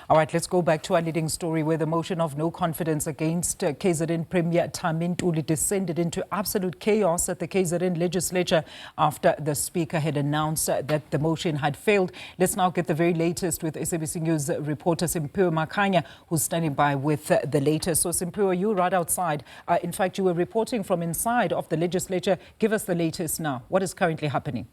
All right, let's go back to our leading story where the motion of no confidence against KZN Premier Thami Ntuli descended into absolute chaos at the KZN Legislature after the Speaker had announced that the motion had failed. Let's now get the very latest with SABC News reporter Simphiwe Makhanya, who's standing by with the latest. So Simphiwe, you're right outside. In fact, you were reporting from inside of the Legislature. Give us the latest now. What is currently happening?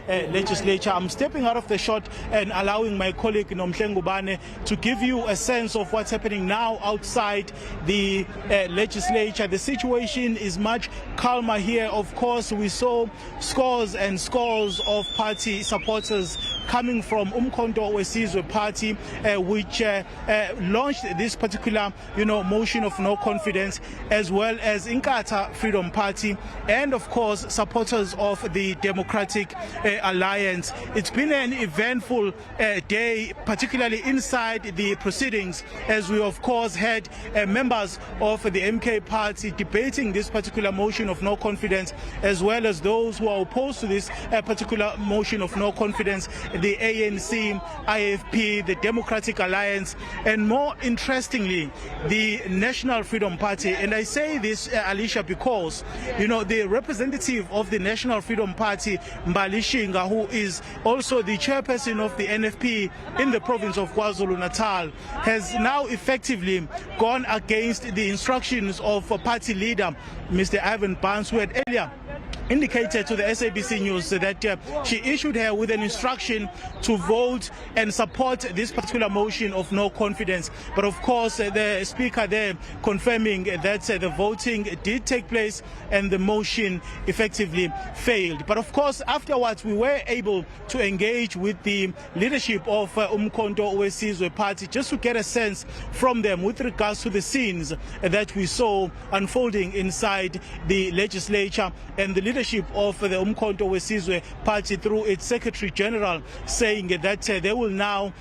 Legislature. I'm stepping out of the shot and allowing my colleague Nomhlengubane to give you a sense of what's happening now outside the legislature. The situation is much calmer here. Of course, we saw scores and scores of party supporters coming from Umkhonto weSizwe Party, which launched this particular, motion of no confidence, as well as Inkatha Freedom Party, and of course supporters of the Democratic Alliance. It's been an eventful day, particularly inside the proceedings, as we of course had members of the MK Party debating this particular motion of no confidence, as well as those who are opposed to this particular motion of no confidence, the ANC, IFP, the Democratic Alliance, and more interestingly, the National Freedom Party. And I say this, Alicia, because, the representative of the National Freedom Party, Mbali Shinga, who is also the chairperson of the NFP in the province of KwaZulu-Natal, has now effectively gone against the instructions of party leader, Mr. Ivan Barnes, who had earlier indicated to the SABC News that she issued her with an instruction to vote and support this particular motion of no confidence. But of course, the Speaker there confirming that the voting did take place and the motion effectively failed. But of course, afterwards, we were able to engage with the leadership of Umkhonto weSizwe Party just to get a sense from them with regards to the scenes that we saw unfolding inside the legislature, and the leadership of the Umkhonto weSizwe Party through its Secretary General saying that they will now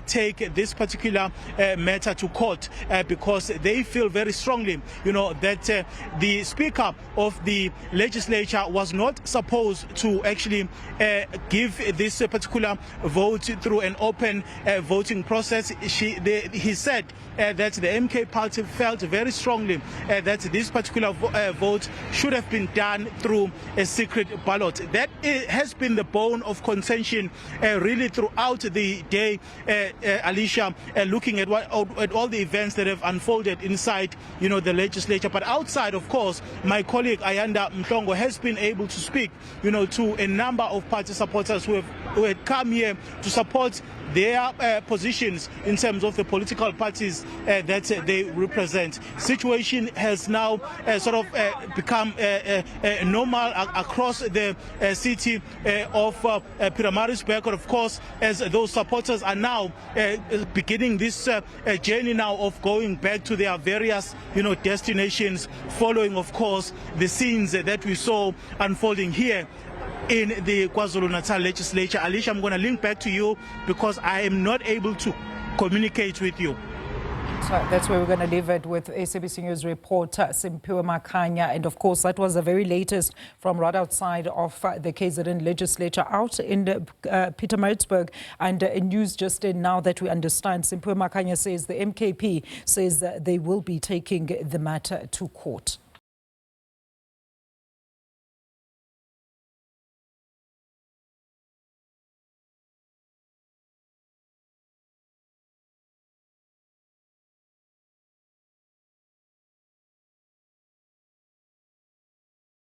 take this particular matter to court because they feel very strongly, that the Speaker of the Legislature was not supposed to actually give this particular vote through an open voting process. He said that the MK Party felt very strongly that this particular vote should have been done through a secret ballot. That has been the bone of contention really throughout the day, Alicia, looking at all the events that have unfolded inside, the legislature. But outside, of course, my colleague Ayanda Mhlongo has been able to speak, to a number of party supporters who had come here to support their positions in terms of the political parties that they represent. Situation has now sort of become normal across the city of Pietermaritzburg, of course, as those supporters are now beginning this journey now of going back to their various destinations, following, of course, the scenes that we saw unfolding here in the KwaZulu-Natal Legislature. Alicia, I'm going to link back to you because I am not able to communicate with you. So that's where we're going to leave it with SABC News reporter Simphiwe Makhanya. And of course, that was the very latest from right outside of the KZN Legislature out in Pietermaritzburg. And news just in now that we understand, Simphiwe Makhanya says the MKP says that they will be taking the matter to court.